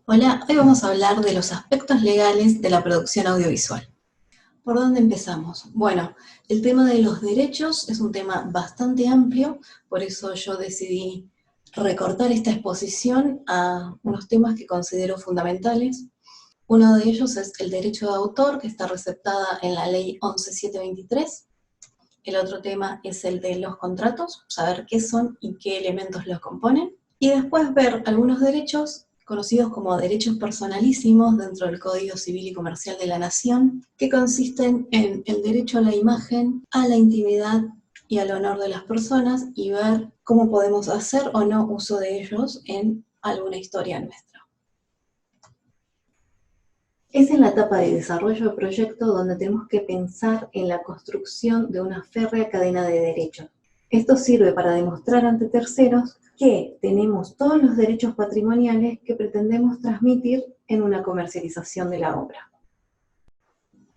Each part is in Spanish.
Hola, hoy vamos a hablar de los aspectos legales de la producción audiovisual. ¿Por dónde empezamos? Bueno, el tema de los derechos es un tema bastante amplio, por eso yo decidí recortar esta exposición a unos temas que considero fundamentales. Uno de ellos es el derecho de autor, que está receptada en la ley 11723. El otro tema es el de los contratos, saber qué son y qué elementos los componen. Y después ver algunos derechos conocidos como derechos personalísimos dentro del Código Civil y Comercial de la Nación, que consisten en el derecho a la imagen, a la intimidad y al honor de las personas, y ver cómo podemos hacer o no uso de ellos en alguna historia nuestra. Es en la etapa de desarrollo de proyecto donde tenemos que pensar en la construcción de una férrea cadena de derechos. Esto sirve para demostrar ante terceros que tenemos todos los derechos patrimoniales que pretendemos transmitir en una comercialización de la obra.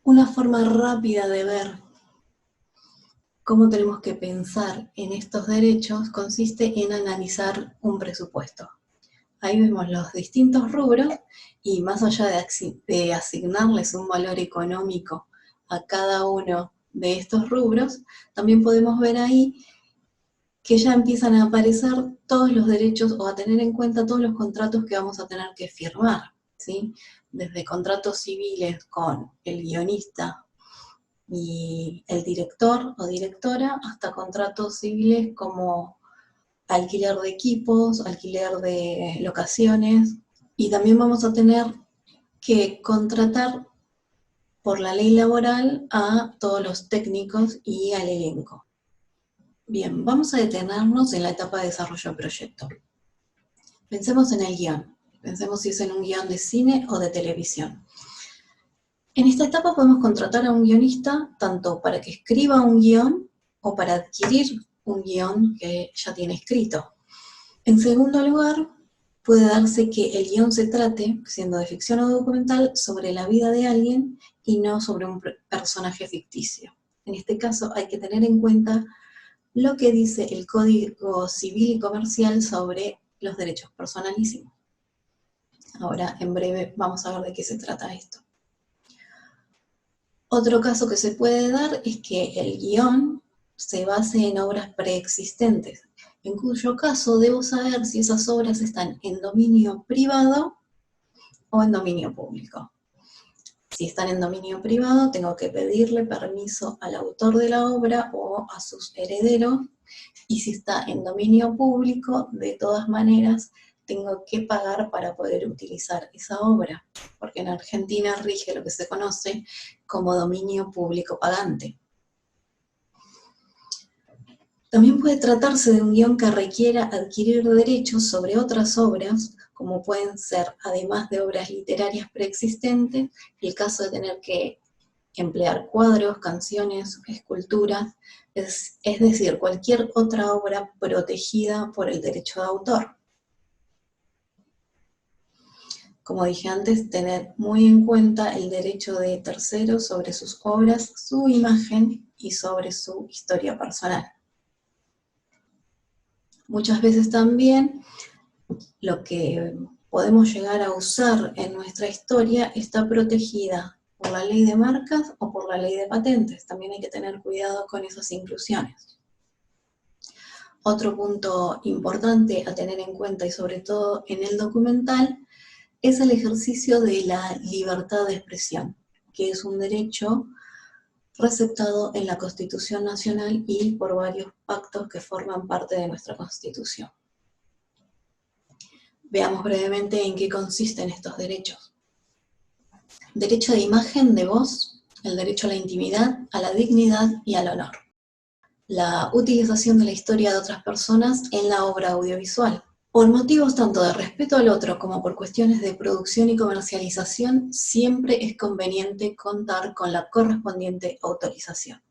Una forma rápida de ver cómo tenemos que pensar en estos derechos consiste en analizar un presupuesto. Ahí vemos los distintos rubros y más allá de asignarles un valor económico a cada uno de estos rubros, también podemos ver ahí que ya empiezan a aparecer todos los derechos o a tener en cuenta todos los contratos que vamos a tener que firmar, ¿sí? Desde contratos civiles con el guionista y el director o directora hasta contratos civiles como alquiler de equipos, alquiler de locaciones, y también vamos a tener que contratar por la ley laboral a todos los técnicos y al elenco. Bien, vamos a detenernos en la etapa de desarrollo del proyecto. Pensemos en el guión. Pensemos si es en un guión de cine o de televisión. En esta etapa podemos contratar a un guionista tanto para que escriba un guión o para adquirir un guión que ya tiene escrito. En segundo lugar, puede darse que el guión se trate, siendo de ficción o documental, sobre la vida de alguien y no sobre un personaje ficticio. En este caso hay que tener en cuenta lo que dice el Código Civil y Comercial sobre los derechos personalísimos. Ahora, en breve, vamos a ver de qué se trata esto. Otro caso que se puede dar es que el guión se base en obras preexistentes, en cuyo caso debo saber si esas obras están en dominio privado o en dominio público. Si están en dominio privado, tengo que pedirle permiso al autor de la obra o a sus herederos, y si está en dominio público, de todas maneras, tengo que pagar para poder utilizar esa obra, porque en Argentina rige lo que se conoce como dominio público pagante. También puede tratarse de un guión que requiera adquirir derechos sobre otras obras, como pueden ser, además de obras literarias preexistentes, el caso de tener que emplear cuadros, canciones, esculturas, es decir, cualquier otra obra protegida por el derecho de autor. Como dije antes, tener muy en cuenta el derecho de terceros sobre sus obras, su imagen y sobre su historia personal. Muchas veces también lo que podemos llegar a usar en nuestra historia está protegida por la ley de marcas o por la ley de patentes. También hay que tener cuidado con esas inclusiones. Otro punto importante a tener en cuenta, y sobre todo en el documental, es el ejercicio de la libertad de expresión, que es un derecho receptado en la Constitución Nacional y por varios pactos que forman parte de nuestra Constitución. Veamos brevemente en qué consisten estos derechos. Derecho de imagen, de voz, el derecho a la intimidad, a la dignidad y al honor. La utilización de la historia de otras personas en la obra audiovisual. Por motivos tanto de respeto al otro como por cuestiones de producción y comercialización, siempre es conveniente contar con la correspondiente autorización.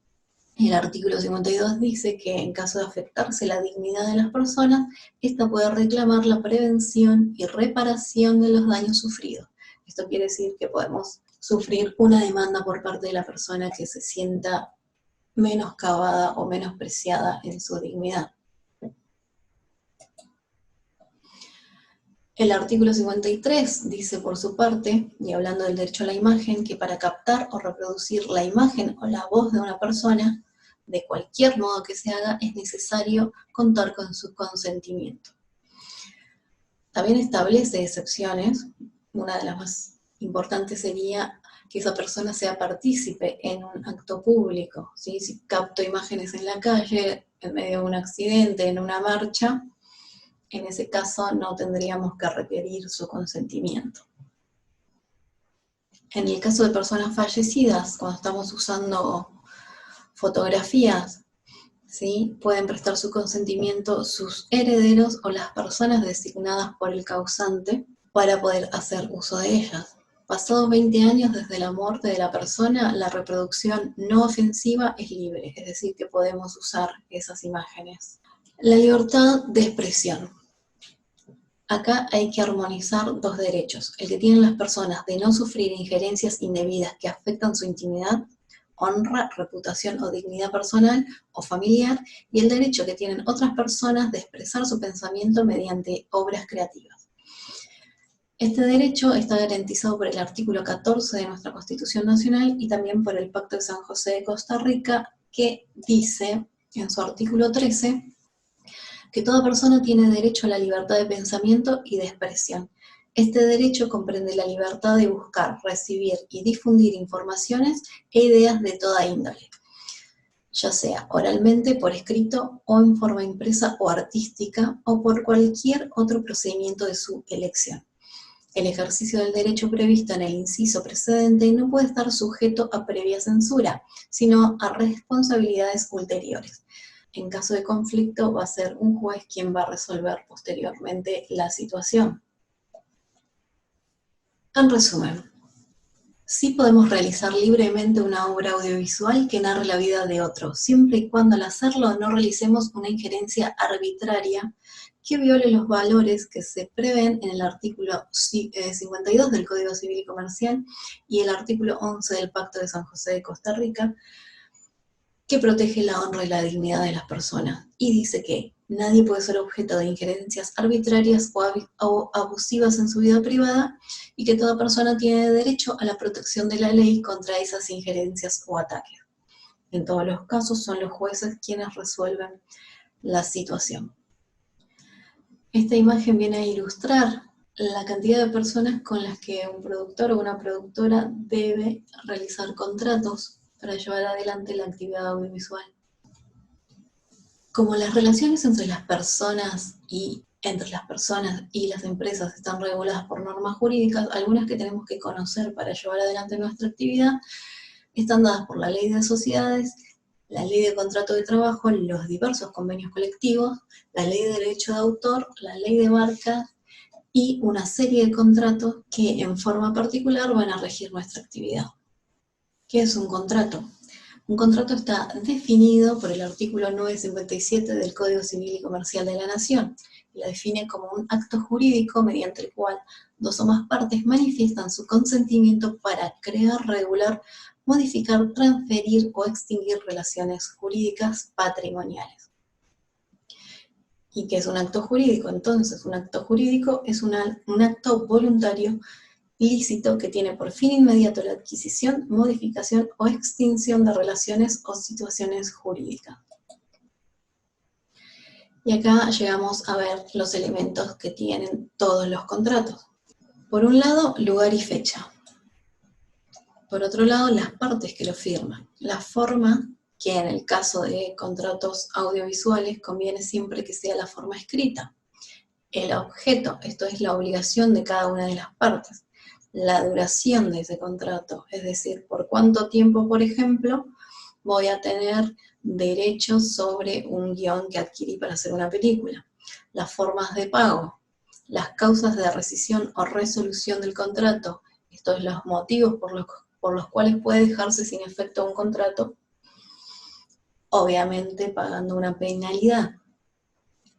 El artículo 52 dice que en caso de afectarse la dignidad de las personas, ésta puede reclamar la prevención y reparación de los daños sufridos. Esto quiere decir que podemos sufrir una demanda por parte de la persona que se sienta menoscabada o menospreciada en su dignidad. El artículo 53 dice por su parte, y hablando del derecho a la imagen, que para captar o reproducir la imagen o la voz de una persona, de cualquier modo que se haga, es necesario contar con su consentimiento. También establece excepciones. Una de las más importantes sería que esa persona sea partícipe en un acto público, ¿sí? Si capto imágenes en la calle, en medio de un accidente, en una marcha, en ese caso no tendríamos que requerir su consentimiento. En el caso de personas fallecidas, cuando estamos usando fotografías, ¿sí? Pueden prestar su consentimiento sus herederos o las personas designadas por el causante para poder hacer uso de ellas. Pasados 20 años desde la muerte de la persona, la reproducción no ofensiva es libre, es decir, que podemos usar esas imágenes. La libertad de expresión. Acá hay que armonizar dos derechos, el que tienen las personas de no sufrir injerencias indebidas que afectan su intimidad, honra, reputación o dignidad personal o familiar, y el derecho que tienen otras personas de expresar su pensamiento mediante obras creativas. Este derecho está garantizado por el artículo 14 de nuestra Constitución Nacional y también por el Pacto de San José de Costa Rica, que dice en su artículo 13 que toda persona tiene derecho a la libertad de pensamiento y de expresión. Este derecho comprende la libertad de buscar, recibir y difundir informaciones e ideas de toda índole, ya sea oralmente, por escrito, o en forma impresa o artística, o por cualquier otro procedimiento de su elección. El ejercicio del derecho previsto en el inciso precedente no puede estar sujeto a previa censura, sino a responsabilidades ulteriores. En caso de conflicto, va a ser un juez quien va a resolver posteriormente la situación. En resumen, sí podemos realizar libremente una obra audiovisual que narre la vida de otro, siempre y cuando al hacerlo no realicemos una injerencia arbitraria que viole los valores que se prevén en el artículo 52 del Código Civil y Comercial y el artículo 11 del Pacto de San José de Costa Rica, que protege la honra y la dignidad de las personas, y dice que nadie puede ser objeto de injerencias arbitrarias o abusivas en su vida privada, y que toda persona tiene derecho a la protección de la ley contra esas injerencias o ataques. En todos los casos son los jueces quienes resuelven la situación. Esta imagen viene a ilustrar la cantidad de personas con las que un productor o una productora debe realizar contratos para llevar adelante la actividad audiovisual. Como las relaciones entre las personas y las empresas están reguladas por normas jurídicas, algunas que tenemos que conocer para llevar adelante nuestra actividad están dadas por la Ley de Sociedades, la Ley de Contrato de Trabajo, los diversos convenios colectivos, la Ley de Derecho de Autor, la Ley de Marcas y una serie de contratos que en forma particular van a regir nuestra actividad. ¿Qué es un contrato? Un contrato está definido por el artículo 957 del Código Civil y Comercial de la Nación, y la define como un acto jurídico mediante el cual dos o más partes manifiestan su consentimiento para crear, regular, modificar, transferir o extinguir relaciones jurídicas patrimoniales. ¿Y qué es un acto jurídico? Entonces, un acto jurídico es un acto voluntario lícito que tiene por fin inmediato la adquisición, modificación o extinción de relaciones o situaciones jurídicas. Y acá llegamos a ver los elementos que tienen todos los contratos. Por un lado, lugar y fecha. Por otro lado, las partes que lo firman. La forma, que en el caso de contratos audiovisuales conviene siempre que sea la forma escrita. El objeto, esto es la obligación de cada una de las partes. La duración de ese contrato, es decir, por cuánto tiempo, por ejemplo, voy a tener derechos sobre un guión que adquirí para hacer una película. Las formas de pago, las causas de rescisión o resolución del contrato, esto es los motivos por los cuales puede dejarse sin efecto un contrato, obviamente pagando una penalidad,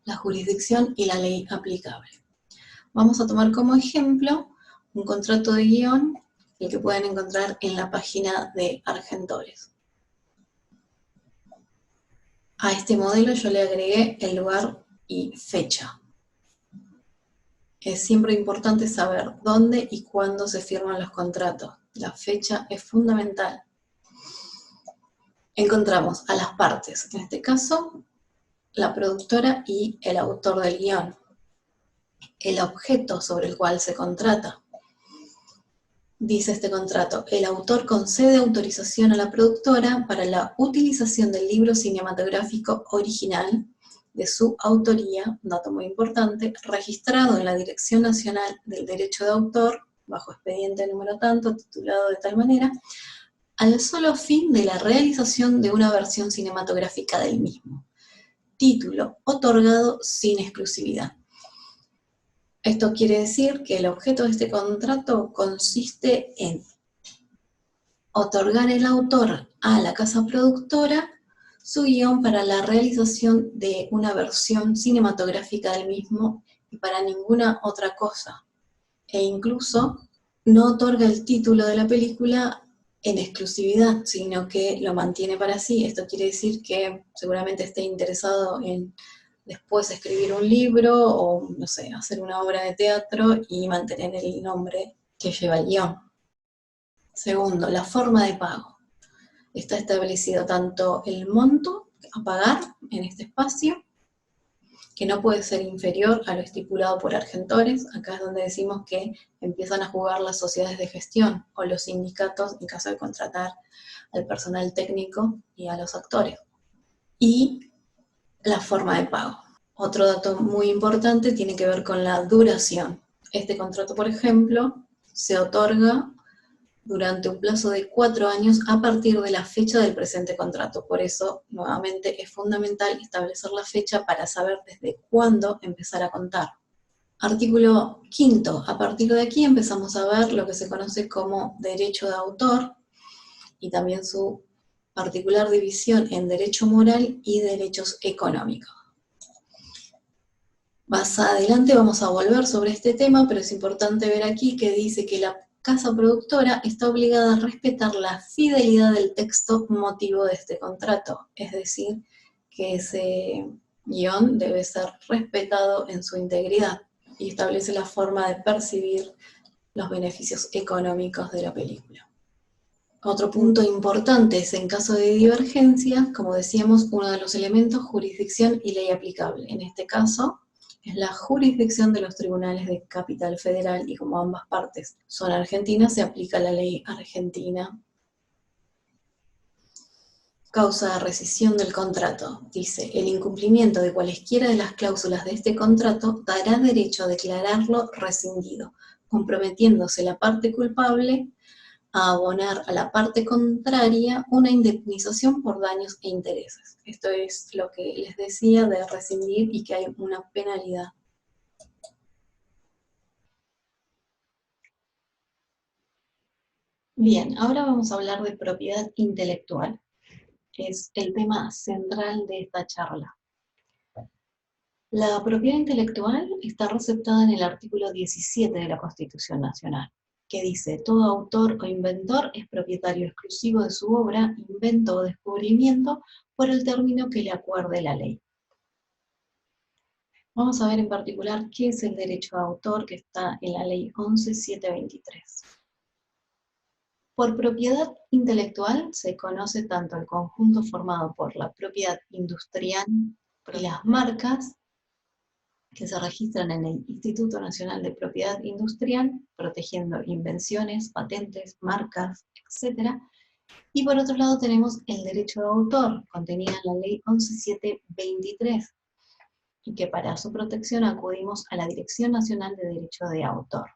la jurisdicción y la ley aplicable. Vamos a tomar como ejemplo un contrato de guión, el que pueden encontrar en la página de Argentores. A este modelo yo le agregué el lugar y fecha. Es siempre importante saber dónde y cuándo se firman los contratos. La fecha es fundamental. Encontramos a las partes, en este caso, la productora y el autor del guión. El objeto sobre el cual se contrata. Dice este contrato, el autor concede autorización a la productora para la utilización del libro cinematográfico original de su autoría, dato muy importante, registrado en la Dirección Nacional del Derecho de Autor, bajo expediente número tanto, titulado de tal manera, al solo fin de la realización de una versión cinematográfica del mismo. Título otorgado sin exclusividad. Esto quiere decir que el objeto de este contrato consiste en otorgar el autor a la casa productora su guión para la realización de una versión cinematográfica del mismo y para ninguna otra cosa. E incluso no otorga el título de la película en exclusividad, sino que lo mantiene para sí. Esto quiere decir que seguramente esté interesado en después escribir un libro o, no sé, hacer una obra de teatro y mantener el nombre que lleva el guión. Segundo, la forma de pago. Está establecido tanto el monto a pagar en este espacio, que no puede ser inferior a lo estipulado por Argentores. Acá es donde decimos que empiezan a jugar las sociedades de gestión o los sindicatos en caso de contratar al personal técnico y a los actores. Y la forma de pago. Otro dato muy importante tiene que ver con la duración. Este contrato, por ejemplo, se otorga durante un plazo de 4 años a partir de la fecha del presente contrato. Por eso, nuevamente, es fundamental establecer la fecha para saber desde cuándo empezar a contar. Artículo 5. A partir de aquí empezamos a ver lo que se conoce como derecho de autor y también su particular división en derecho moral y derechos económicos. Más adelante vamos a volver sobre este tema, pero es importante ver aquí que dice que la casa productora está obligada a respetar la fidelidad del texto motivo de este contrato, es decir, que ese guión debe ser respetado en su integridad y establece la forma de percibir los beneficios económicos de la película. Otro punto importante es en caso de divergencia, como decíamos, uno de los elementos, jurisdicción y ley aplicable. En este caso, es la jurisdicción de los tribunales de Capital Federal y como ambas partes son argentinas, se aplica la ley argentina. Causa de rescisión del contrato. Dice, el incumplimiento de cualesquiera de las cláusulas de este contrato dará derecho a declararlo rescindido, comprometiéndose la parte culpable a abonar a la parte contraria una indemnización por daños e intereses. Esto es lo que les decía de rescindir y que hay una penalidad. Bien, ahora vamos a hablar de propiedad intelectual. Es el tema central de esta charla. La propiedad intelectual está receptada en el artículo 17 de la Constitución Nacional, que dice, todo autor o inventor es propietario exclusivo de su obra, invento o descubrimiento por el término que le acuerde la ley. Vamos a ver en particular qué es el derecho de autor que está en la ley 11.723. Por propiedad intelectual se conoce tanto el conjunto formado por la propiedad industrial y las marcas que se registran en el Instituto Nacional de Propiedad Industrial, protegiendo invenciones, patentes, marcas, etc. Y por otro lado tenemos el derecho de autor, contenido en la ley 11.723, y que para su protección acudimos a la Dirección Nacional de Derecho de Autor.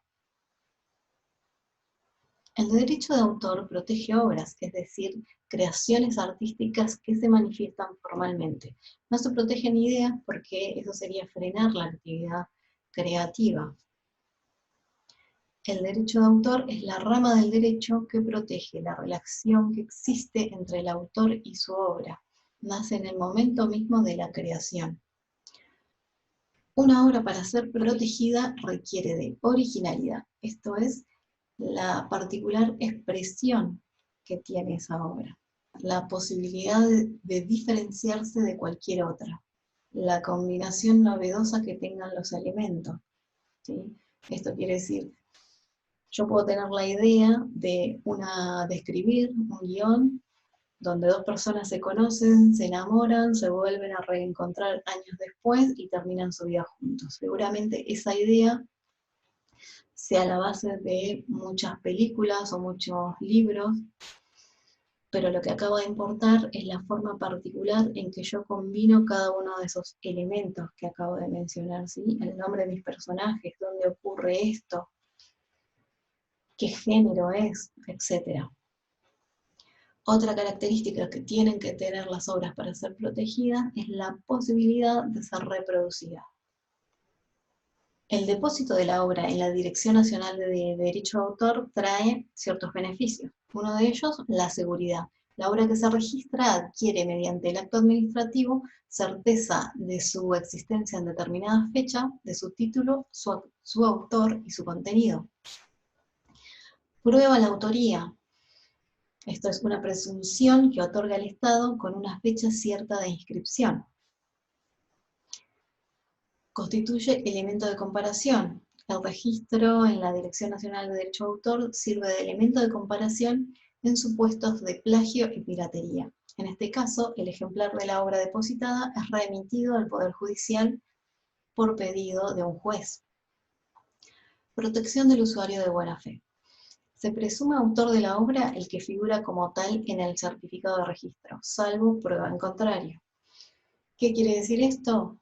El derecho de autor protege obras, es decir, creaciones artísticas que se manifiestan formalmente. No se protegen ideas porque eso sería frenar la actividad creativa. El derecho de autor es la rama del derecho que protege la relación que existe entre el autor y su obra. Nace en el momento mismo de la creación. Una obra para ser protegida requiere de originalidad, esto es, la particular expresión que tiene esa obra, la posibilidad de diferenciarse de cualquier otra, la combinación novedosa que tengan los elementos, ¿sí? Esto quiere decir, yo puedo tener la idea de escribir un guión donde dos personas se conocen, se enamoran, se vuelven a reencontrar años después y terminan su vida juntos. Seguramente esa idea sea la base de muchas películas o muchos libros, pero lo que acaba de importar es la forma particular en que yo combino cada uno de esos elementos que acabo de mencionar, ¿sí? El nombre de mis personajes, dónde ocurre esto, qué género es, etc. Otra característica que tienen que tener las obras para ser protegidas es la posibilidad de ser reproducida. El depósito de la obra en la Dirección Nacional de Derecho de Autor trae ciertos beneficios. Uno de ellos, la seguridad. La obra que se registra adquiere mediante el acto administrativo certeza de su existencia en determinada fecha, de su título, su autor y su contenido. Prueba la autoría. Esto es una presunción que otorga el Estado con una fecha cierta de inscripción. Constituye elemento de comparación. El registro en la Dirección Nacional de Derecho de Autor sirve de elemento de comparación en supuestos de plagio y piratería. En este caso, el ejemplar de la obra depositada es remitido al Poder Judicial por pedido de un juez. Protección del usuario de buena fe. Se presume autor de la obra el que figura como tal en el certificado de registro, salvo prueba en contrario. ¿Qué quiere decir esto?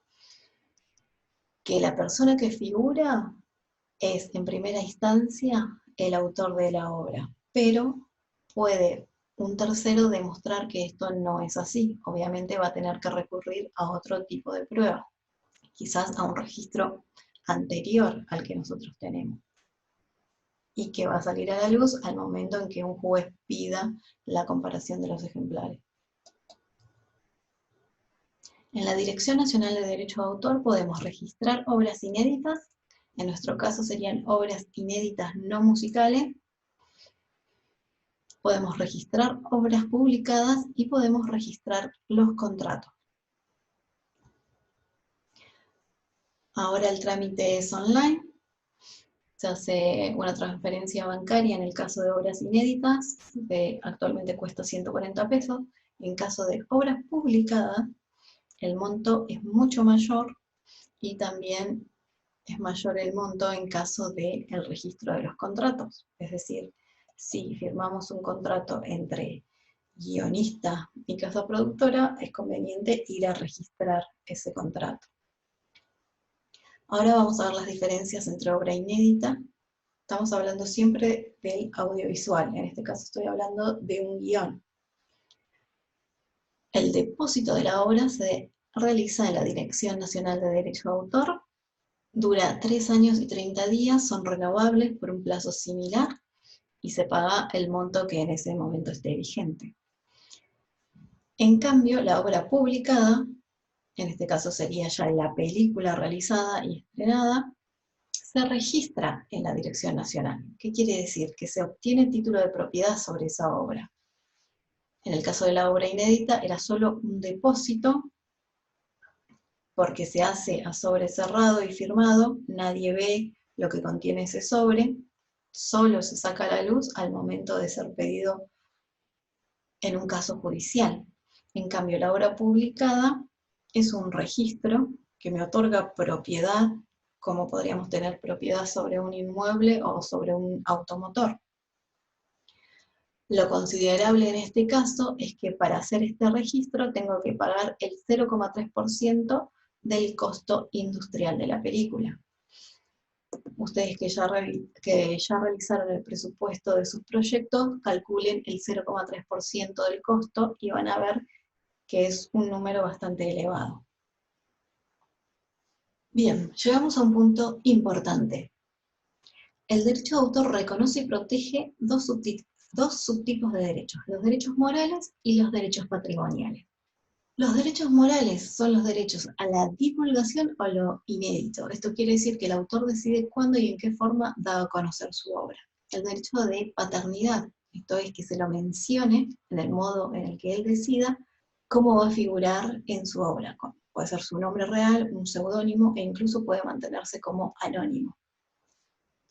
Que la persona que figura es en primera instancia el autor de la obra, pero puede un tercero demostrar que esto no es así. Obviamente va a tener que recurrir a otro tipo de prueba, quizás a un registro anterior al que nosotros tenemos, y que va a salir a la luz al momento en que un juez pida la comparación de los ejemplares. En la Dirección Nacional de Derecho de Autor podemos registrar obras inéditas, en nuestro caso serían obras inéditas no musicales, podemos registrar obras publicadas y podemos registrar los contratos. Ahora el trámite es online, se hace una transferencia bancaria en el caso de obras inéditas, actualmente cuesta 140 pesos, en caso de obras publicadas, el monto es mucho mayor y también es mayor el monto en caso del registro de los contratos. Es decir, si firmamos un contrato entre guionista y casa productora, es conveniente ir a registrar ese contrato. Ahora vamos a ver las diferencias entre obra inédita. Estamos hablando siempre del audiovisual, en este caso estoy hablando de un guión. El depósito de la obra se realiza en la Dirección Nacional de Derecho de Autor, dura 3 años y 30 días, son renovables por un plazo similar y se paga el monto que en ese momento esté vigente. En cambio, la obra publicada, en este caso sería ya la película realizada y estrenada, se registra en la Dirección Nacional. ¿Qué quiere decir? Que se obtiene título de propiedad sobre esa obra. En el caso de la obra inédita era solo un depósito, porque se hace a sobre cerrado y firmado, nadie ve lo que contiene ese sobre, solo se saca a la luz al momento de ser pedido en un caso judicial. En cambio, la obra publicada es un registro que me otorga propiedad, como podríamos tener propiedad sobre un inmueble o sobre un automotor. Lo considerable en este caso es que para hacer este registro tengo que pagar el 0,3% del costo industrial de la película. Ustedes que ya realizaron el presupuesto de sus proyectos, calculen el 0,3% del costo y van a ver que es un número bastante elevado. Bien, llegamos a un punto importante. El derecho de autor reconoce y protege dos subtipos de derechos, los derechos morales y los derechos patrimoniales. Los derechos morales son los derechos a la divulgación o lo inédito. Esto quiere decir que el autor decide cuándo y en qué forma da a conocer su obra. El derecho de paternidad, esto es que se lo mencione en el modo en el que él decida cómo va a figurar en su obra. Puede ser su nombre real, un seudónimo e incluso puede mantenerse como anónimo.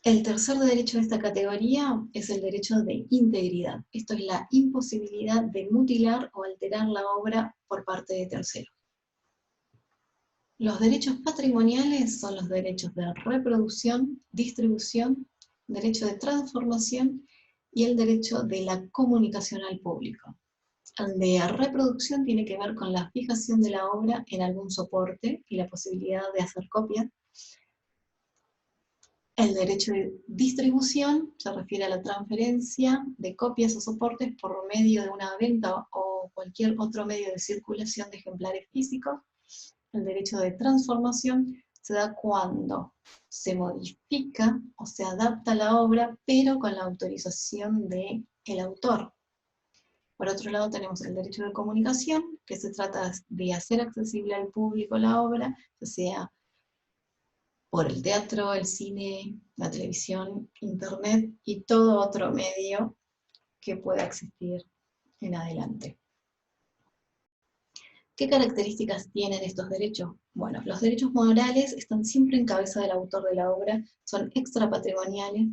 El tercer derecho de esta categoría es el derecho de integridad. Esto es la imposibilidad de mutilar o alterar la obra por parte de terceros. Los derechos patrimoniales son los derechos de reproducción, distribución, derecho de transformación y el derecho de la comunicación al público. El de reproducción tiene que ver con la fijación de la obra en algún soporte y la posibilidad de hacer copias. El derecho de distribución se refiere a la transferencia de copias o soportes por medio de una venta o cualquier otro medio de circulación de ejemplares físicos. El derecho de transformación se da cuando se modifica o se adapta la obra, pero con la autorización del autor. Por otro lado tenemos el derecho de comunicación, que se trata de hacer accesible al público la obra, ya sea por el teatro, el cine, la televisión, internet y todo otro medio que pueda existir en adelante. ¿Qué características tienen estos derechos? Bueno, los derechos morales están siempre en cabeza del autor de la obra, son extrapatrimoniales,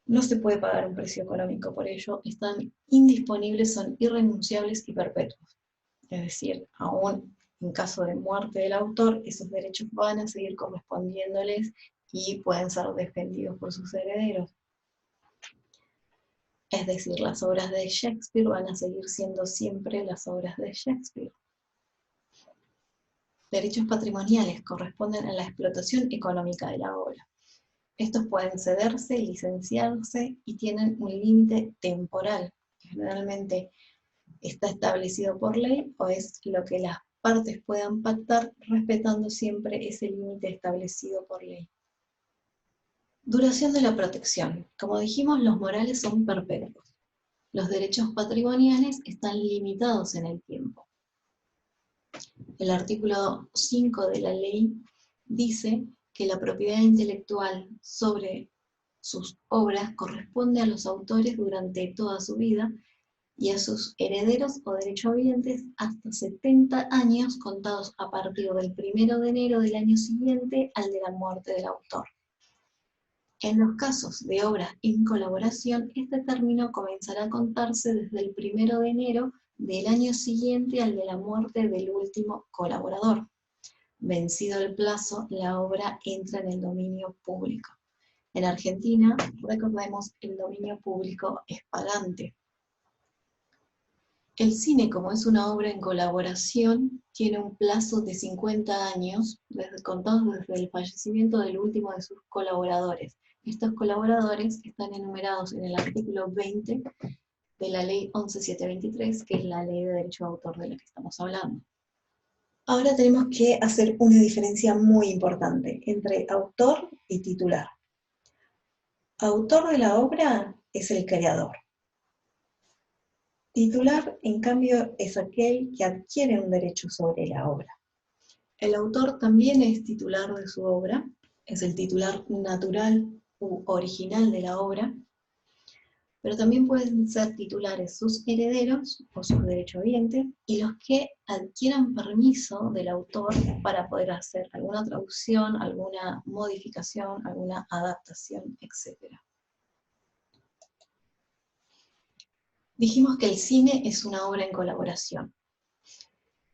no se puede pagar un precio económico por ello, están indisponibles, son irrenunciables y perpetuos. Es decir, aún en caso de muerte del autor, esos derechos van a seguir correspondiéndoles y pueden ser defendidos por sus herederos. Es decir, las obras de Shakespeare van a seguir siendo siempre las obras de Shakespeare. Derechos patrimoniales corresponden a la explotación económica de la obra. Estos pueden cederse, licenciarse y tienen un límite temporal. Generalmente está establecido por ley o es lo que las partes puedan pactar respetando siempre ese límite establecido por ley. Duración de la protección. Como dijimos, los morales son perpetuos. Los derechos patrimoniales están limitados en el tiempo. El artículo 5 de la ley dice que la propiedad intelectual sobre sus obras corresponde a los autores durante toda su vida y a sus herederos o derechohabientes hasta 70 años contados a partir del 1 de enero del año siguiente al de la muerte del autor. En los casos de obras en colaboración, este término comenzará a contarse desde el 1 de enero del año siguiente al de la muerte del último colaborador. Vencido el plazo, la obra entra en el dominio público. En Argentina, recordemos, el dominio público es pagante. El cine, como es una obra en colaboración, tiene un plazo de 50 años, contados desde el fallecimiento del último de sus colaboradores. Estos colaboradores están enumerados en el artículo 20 de la ley 11.723, que es la ley de derecho de autor de la que estamos hablando. Ahora tenemos que hacer una diferencia muy importante entre autor y titular. Autor de la obra es el creador. Titular, en cambio, es aquel que adquiere un derecho sobre la obra. El autor también es titular de su obra, es el titular natural u original de la obra, pero también pueden ser titulares sus herederos o sus derechohabientes y los que adquieran permiso del autor para poder hacer alguna traducción, alguna modificación, alguna adaptación, etc. Dijimos que el cine es una obra en colaboración.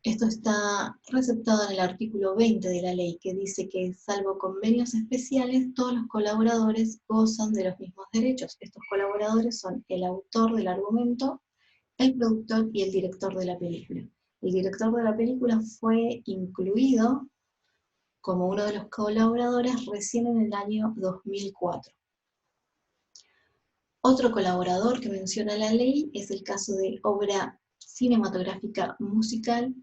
Esto está receptado en el artículo 20 de la ley, que dice que, salvo convenios especiales, todos los colaboradores gozan de los mismos derechos. Estos colaboradores son el autor del argumento, el productor y el director de la película. El director de la película fue incluido como uno de los colaboradores recién en el año 2004. Otro colaborador que menciona la ley es el caso de obra cinematográfica musical,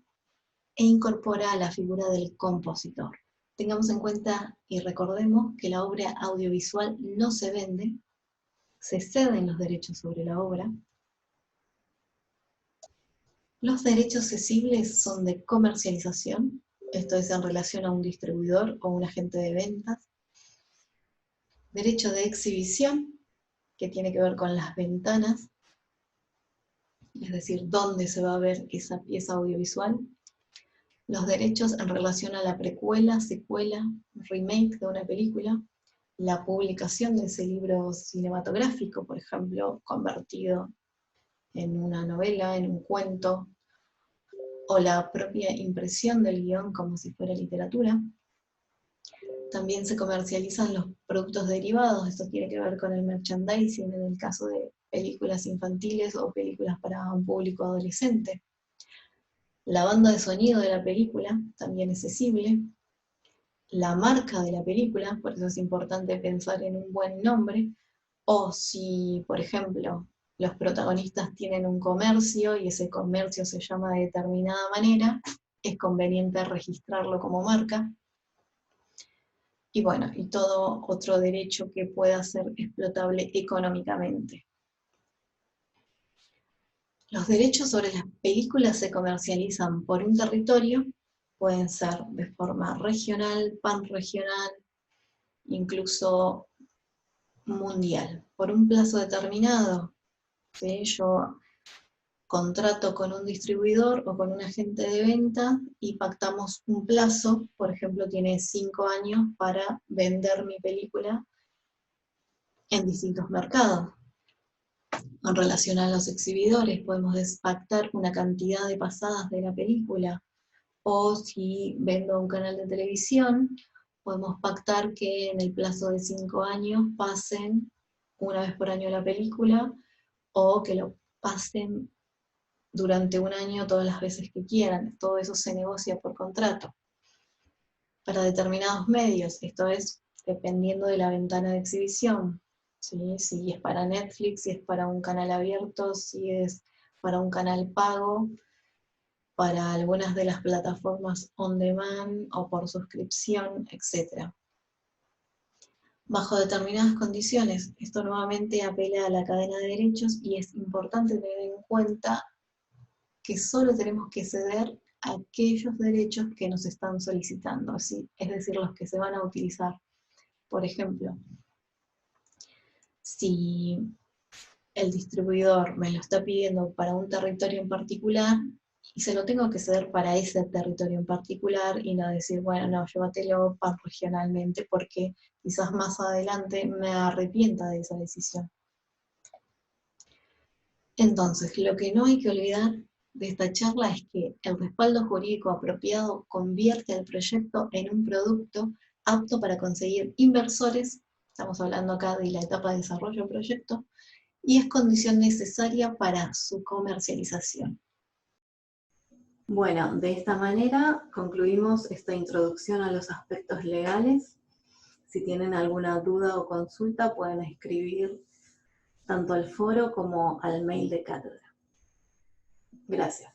e incorpora a la figura del compositor. Tengamos en cuenta y recordemos que la obra audiovisual no se vende, se ceden los derechos sobre la obra. Los derechos cesibles son de comercialización, esto es en relación a un distribuidor o un agente de ventas. Derecho de exhibición, que tiene que ver con las ventanas, es decir, dónde se va a ver esa pieza audiovisual. Los derechos en relación a la precuela, secuela, remake de una película, la publicación de ese libro cinematográfico, por ejemplo, convertido en una novela, en un cuento, o la propia impresión del guión como si fuera literatura. También se comercializan los productos derivados, esto tiene que ver con el merchandising en el caso de películas infantiles o películas para un público adolescente. La banda de sonido de la película también es accesible. La marca de la película, por eso es importante pensar en un buen nombre, o si, por ejemplo, los protagonistas tienen un comercio y ese comercio se llama de determinada manera, es conveniente registrarlo como marca. Y bueno, y todo otro derecho que pueda ser explotable económicamente. Los derechos sobre las películas se comercializan por un territorio, pueden ser de forma regional, panregional, incluso mundial, por un plazo determinado. ¿Sí? Yo contrato con un distribuidor o con un agente de venta y pactamos un plazo, por ejemplo, tiene 5 años para vender mi película en distintos mercados. En relación a los exhibidores, podemos pactar una cantidad de pasadas de la película, o si vendo a un canal de televisión, podemos pactar que en el plazo de 5 años pasen una vez por año la película, o que lo pasen durante un año todas las veces que quieran. Todo eso se negocia por contrato. Para determinados medios, esto es dependiendo de la ventana de exhibición, ¿sí? Si es para Netflix, si es para un canal abierto, si es para un canal pago, para algunas de las plataformas on demand o por suscripción, etc. Bajo determinadas condiciones, esto nuevamente apela a la cadena de derechos y es importante tener en cuenta que solo tenemos que ceder aquellos derechos que nos están solicitando, ¿sí? Es decir, los que se van a utilizar. Por ejemplo, si el distribuidor me lo está pidiendo para un territorio en particular, y se lo tengo que ceder para ese territorio en particular, y no decir, bueno, no, llévatelo regionalmente, porque quizás más adelante me arrepienta de esa decisión. Entonces, lo que no hay que olvidar de esta charla es que el respaldo jurídico apropiado convierte el proyecto en un producto apto para conseguir inversores, estamos hablando acá de la etapa de desarrollo del proyecto, y es condición necesaria para su comercialización. Bueno, de esta manera concluimos esta introducción a los aspectos legales. Si tienen alguna duda o consulta, pueden escribir tanto al foro como al mail de cátedra. Gracias.